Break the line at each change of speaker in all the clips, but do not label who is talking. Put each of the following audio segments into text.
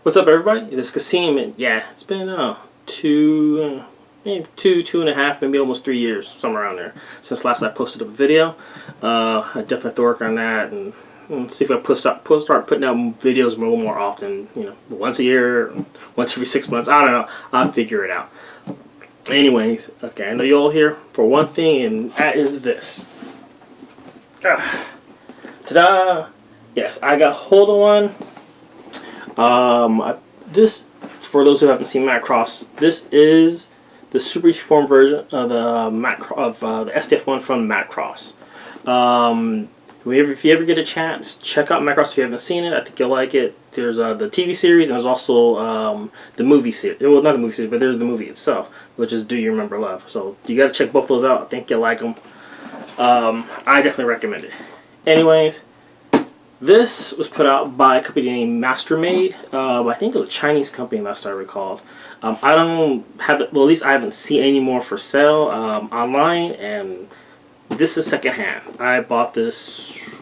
What's up, everybody? This is Kasim, and yeah, it's been maybe two and a half, maybe almost 3 years, somewhere around there, since last I posted up a video. I definitely have to work on that and see if I start putting out videos a little more often. You know, once a year, once every 6 months. I don't know. I'll figure it out. Anyways, okay, I know you all here for one thing, and that is this. Ta-da! Yes, I got hold of one. This, for those who haven't seen Macross, this is the super deformed version of the the SDF-1 from Macross. If you ever get a chance, check out Macross if you haven't seen it. I think you'll like it. There's the TV series, and there's also the movie series. Well, not the movie series, but there's the movie itself, which is Do You Remember Love? So you got to check both those out. I think you'll like them. I definitely recommend it. Anyways, this was put out by a company named Mastermade. I think it was a Chinese company, last I recalled. I don't have it, well, at least I haven't seen any more for sale online, and this is secondhand. I bought this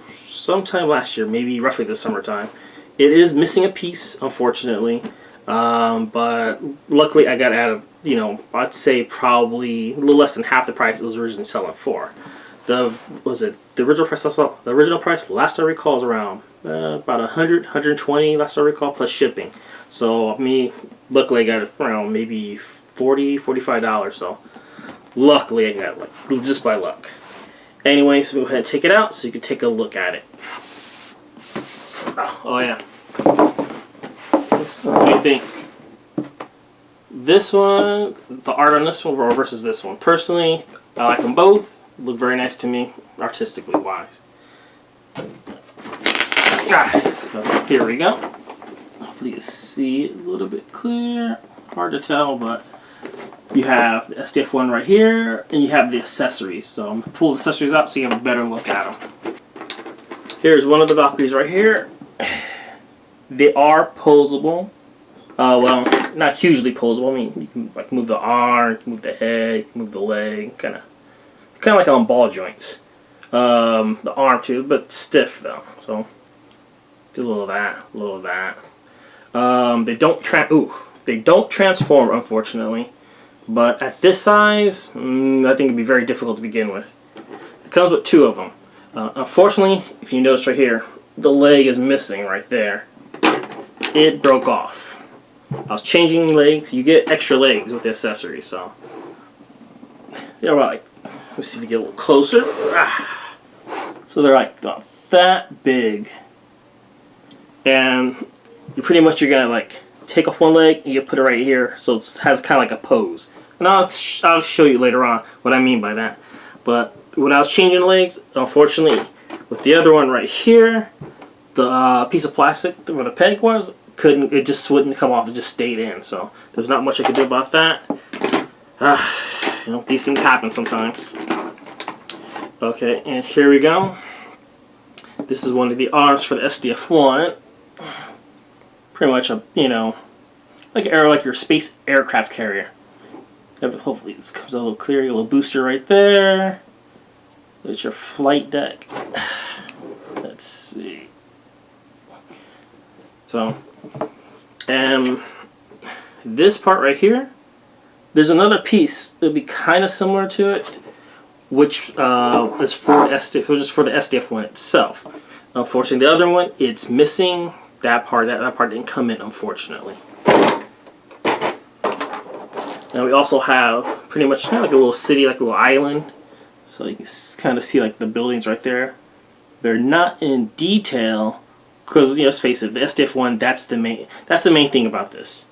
sometime last year, maybe roughly this summertime. It is missing a piece, unfortunately, but luckily I got out of, I'd say probably a little less than half the price it was originally selling for. The original price last I recall is around about 100, 120 last I recall, plus shipping. So luckily I got it around maybe $40, $45. So luckily I got it, like, just by luck. Anyway, so go ahead and take it out so you can take a look at it. Oh yeah. What do you think? This one, the art on this one versus this one. Personally, I like them both. Look very nice to me, artistically wise. Here we go. Hopefully you see it a little bit clear. Hard to tell, but you have the SDF-1 right here, and you have the accessories. So I'm going to pull the accessories out so you have a better look at them. Here's one of the Valkyries right here. They are posable. Well, not hugely posable. I mean, you can like move the arm, you can move the head, you can move the leg, kind of like on ball joints. The arm too, but stiff though. So do a little of that, a little of that. They don't transform, unfortunately. But at this size, I think it'd be very difficult to begin with. It comes with two of them. Unfortunately, if you notice right here, the leg is missing right there. It broke off. I was changing legs. You get extra legs with the accessories, so they're like, let's see if we get a little closer. So they're like about that big, and you're gonna like take off one leg and you put it right here, so it has kind of like a pose. And I'll show you later on what I mean by that. But when I was changing legs, unfortunately, with the other one right here, the piece of plastic where the peg was, it just wouldn't come off. It just stayed in. So there's not much I could do about that. These things happen sometimes. Okay, and here we go. This is one of the arms for the SDF-1. Pretty much like your space aircraft carrier. Hopefully this comes out a little clear. A little booster right there. There's your flight deck. Let's see. So, this part right here, there's another piece that'll be kind of similar to it, which is for the SDF-1 itself. Unfortunately, the other one, it's missing that part. That part didn't come in, unfortunately. Now we also have pretty much kind of like a little city, like a little island. So you can kind of see like the buildings right there. They're not in detail because, let's face it, the SDF-1, that's the main thing about this.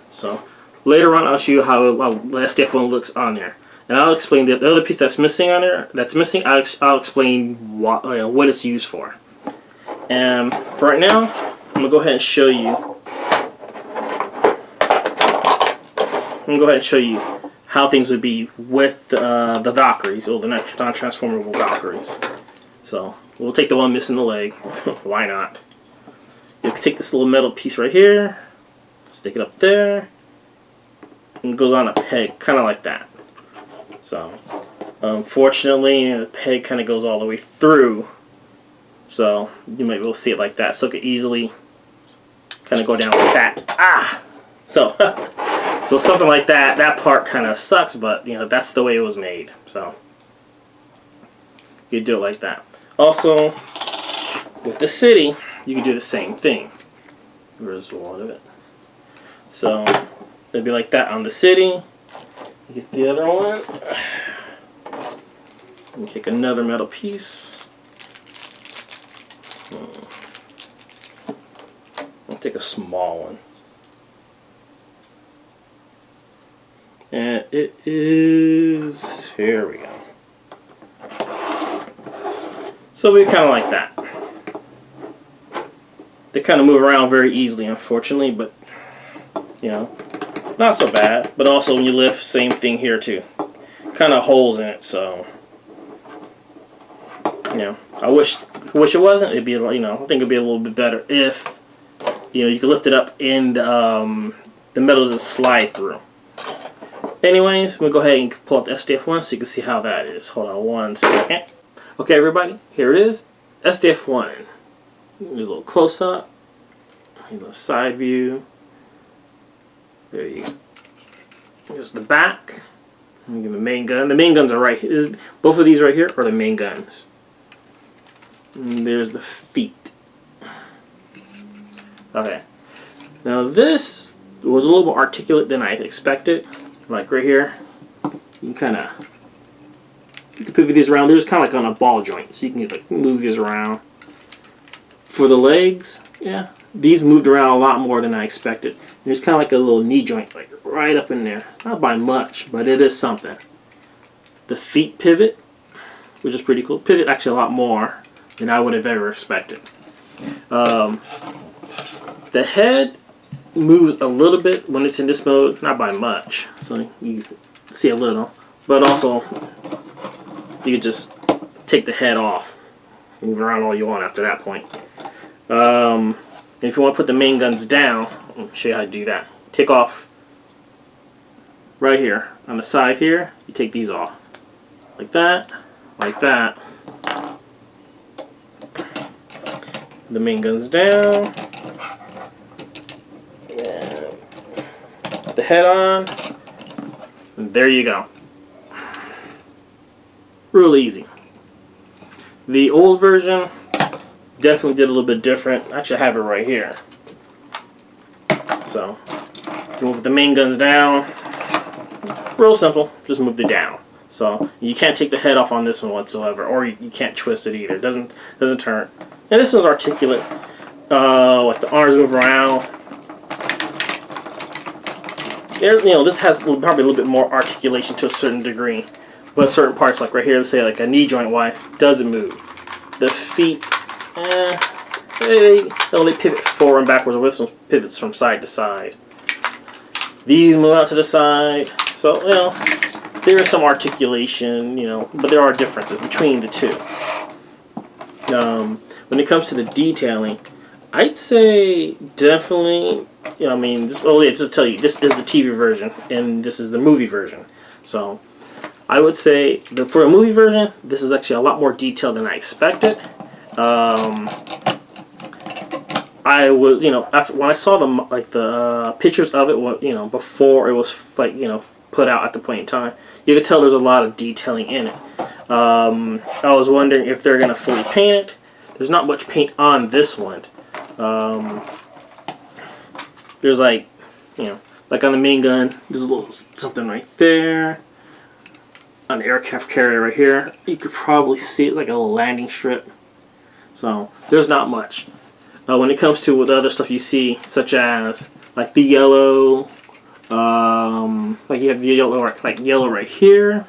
So later on, I'll show you how the SDF-1 looks on there, and I'll explain the other piece that's missing on there. I'll explain what it's used for. And for right now, I'm gonna go ahead and show you. How things would be with the Valkyries, or the non-transformable Valkyries. So we'll take the one missing the leg. Why not? You can take this little metal piece right here, stick it up there, and it goes on a peg, kind of like that. So unfortunately, the peg kind of goes all the way through. So you might be able to see it like that. So it could easily kind of go down like that. Ah! So, so something like that, that part kind of sucks, but, you know, that's the way it was made. So, you do it like that. Also, with the city, you can do the same thing. Where's one of it? So, it'd be like that on the city. You get the other one. And take another metal piece. I'll take a small one. And it is, here we go. So we kind of like that. They kind of move around very easily, unfortunately, but, you know, not so bad. But also when you lift, same thing here too. Kind of holes in it, so, you know, I wish it wasn't. It'd be, you know, I think it'd be a little bit better if, you know, you could lift it up and the metal doesn't slide through. Anyways, we'll go ahead and pull up the SDF-1 so you can see how that is. Hold on one second. Okay, everybody, here it is. SDF-1. A little close up. A little side view. There you go. Here's the back. Let me give the main gun. The main guns are right here. Both of these right here are the main guns. And there's the feet. Okay. Now this was a little more articulate than I expected. Like right here, you can pivot these around. They're just kind of like on a ball joint, so you can like move these around. For the legs, yeah, these moved around a lot more than I expected. There's kind of like a little knee joint, like right up in there. Not by much, but it is something. The feet pivot, which is pretty cool. Pivot actually a lot more than I would have ever expected. The head moves a little bit when it's in this mode, not by much, so you see a little, but also you can just take the head off, move around all you want after that point. And if you want to put the main guns down, I'll show you how to do that. Take off right here on the side here, you take these off like that, like that. The main guns down. The head on, and there you go. Real easy. The old version definitely did a little bit different. Actually, I have it right here. So, if you move the main guns down, real simple, just move it down. So, you can't take the head off on this one whatsoever, or you can't twist it either. It doesn't turn. And this one's articulate. Like the arms move around. You know, this has probably a little bit more articulation to a certain degree, but certain parts, like right here, let's say like a knee joint wise, doesn't move. The feet, they pivot forward and backwards, with some pivots from side to side. These move out to the side, so you know there is some articulation, you know, but there are differences between the two. When it comes to the detailing, I'd say definitely. You know, I mean, just to tell you, this is the TV version, and this is the movie version. So, I would say that for a movie version, this is actually a lot more detailed than I expected. I was, you know, when I saw the pictures of it, you know, before it was like, you know, put out at the point in time, you could tell there's a lot of detailing in it. I was wondering if they're gonna fully paint it. There's not much paint on this one. There's like, you know, like on the main gun, there's a little something right there. On the aircraft carrier right here, you could probably see it like a little landing strip. So there's not much. When it comes to the other stuff you see, such as like the yellow, like you have the yellow, like yellow right here,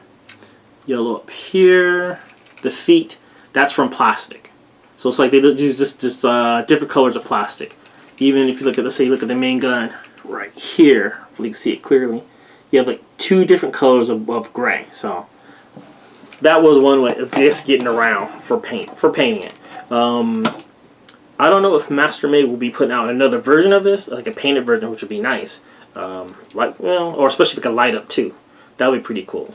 yellow up here. The feet, that's from plastic. So it's like they use just different colors of plastic. Even if you look at, let's say you look at the main gun right here, if you can see it clearly, you have like two different colors of gray. So that was one way of just getting around for painting it. I don't know if Mastermade will be putting out another version of this, like a painted version, which would be nice. Like, well, or especially if it could light up too. That would be pretty cool.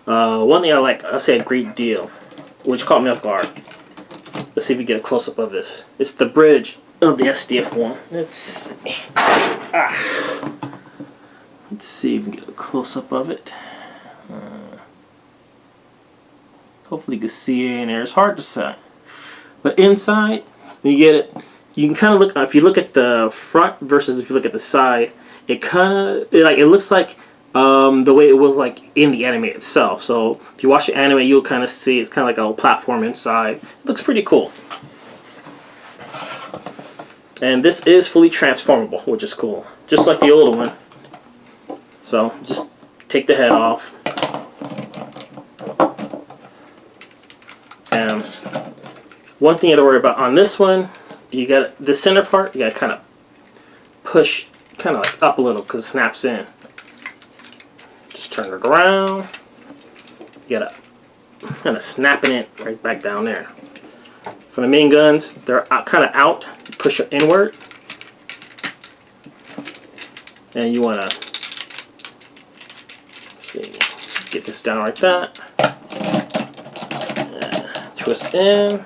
One thing I say a great deal, which caught me off guard. Let's see if we get a close-up of this. It's the bridge of the SDF-1. Let's see if we can get a close-up of it. Hopefully you can see it in there. It's hard to say. But inside, when you get it, you can kind of look, if you look at the front versus if you look at the side, it kind of, it looks like the way it was like in the anime itself. So if you watch the anime, you'll kind of see it's kind of like a little platform inside. It looks pretty cool. And this is fully transformable, which is cool. Just like the old one. So just take the head off. And one thing you have to worry about on this one, you got the center part, you got to kind of push kind of like up a little because it snaps in. Just turn it around. You got to kind of snapping it right back down there. For the main guns, they're kind of out. Push it inward. And you want to get this down like that. And twist in.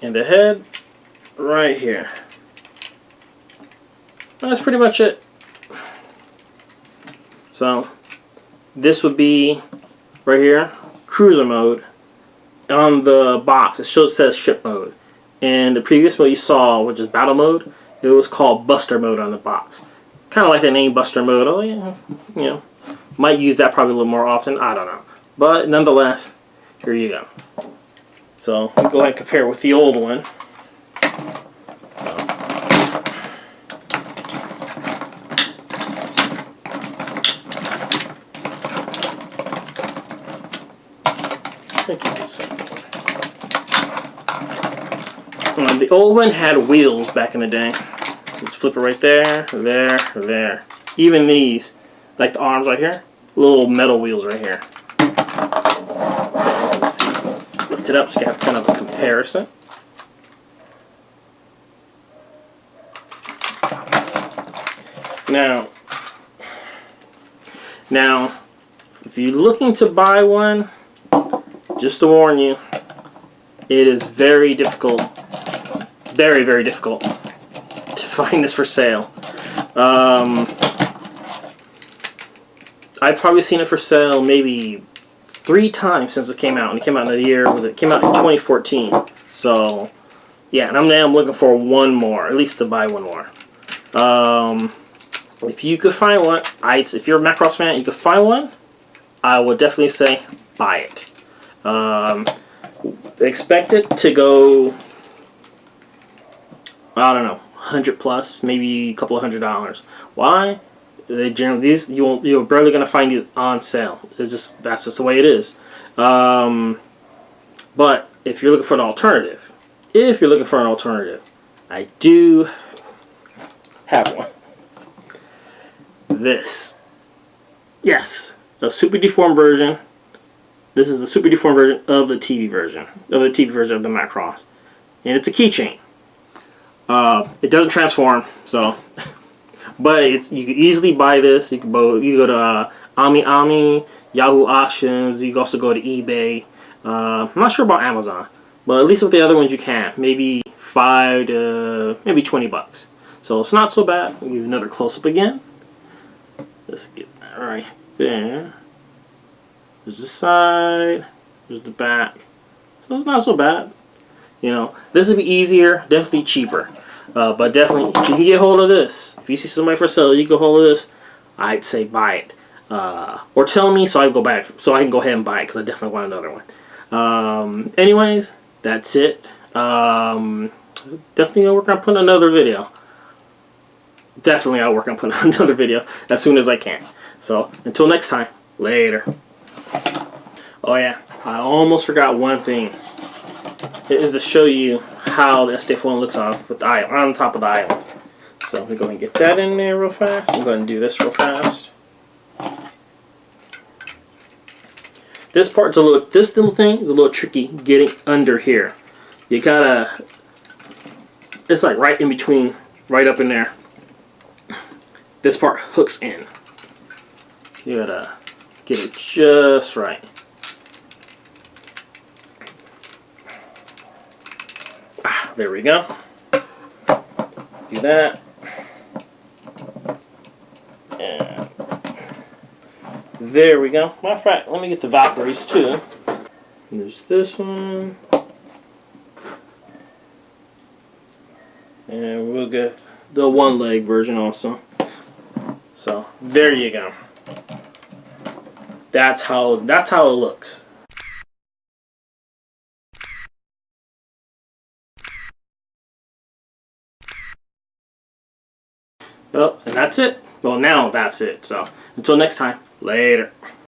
And the head right here. That's pretty much it. So this would be right here, cruiser mode. On the box, it says ship mode. And the previous mode you saw, which is battle mode, it was called Buster mode on the box. Kind of like the name Buster mode. Oh yeah, you know, might use that probably a little more often. I don't know, but nonetheless, here you go. So go ahead and compare with the old one. The old one had wheels back in the day. Just flip it right there, there, there. Even these, like the arms right here, little metal wheels right here. So let's see. Lift it up so you have kind of a comparison. Now, if you're looking to buy one, just to warn you, it is very difficult, very, very difficult to find this for sale. I've probably seen it for sale maybe 3 times since it came out. And it came out in the year, it came out in 2014. So, yeah, and I'm looking for one more, at least to buy one more. If you could find one, if you're a Macross fan, you could find one, I would definitely say buy it. Expect it to go, I don't know, 100 plus, maybe a couple of $100. Why? They generally, you're barely gonna find these on sale. That's just the way it is. But if you're looking for an alternative, I do have one. This, yes, a super deformed version. This is the super deformed version of the TV version of the Macross, and it's a keychain. It doesn't transform, so, but you can easily buy this. You go to Ami, Yahoo Auctions. You can also go to eBay. I'm not sure about Amazon, but at least with the other ones you can. Maybe $5 to maybe $20. So it's not so bad. I'll give you another close up again. Let's get that right there. There's the side, there's the back. So it's not so bad. You know, this would be easier, definitely cheaper. But definitely, if you can get hold of this, if you see somebody for sale, you get hold of this, I'd say buy it. Or tell me so I can go buy it, so I can go ahead and buy it, because I definitely want another one. Anyways, that's it. Definitely I'll work on putting another video. Definitely I'll work on putting another video as soon as I can. So, until next time, later. Oh yeah, I almost forgot one thing. It is to show you how the SDF-1 looks on top of the island. So I'm going to go ahead and get that in there real fast. I'm going to do this real fast. This little thing is a little tricky getting under here. You gotta, it's like right in between, right up in there. This part hooks in. You gotta get it just right. There we go. Do that. And there we go. Matter of fact, let me get the Valkyries too. There's this one. And we'll get the one-leg version also. So there you go. That's how it looks. Well, and that's it. Well, now that's it. So until next time, later.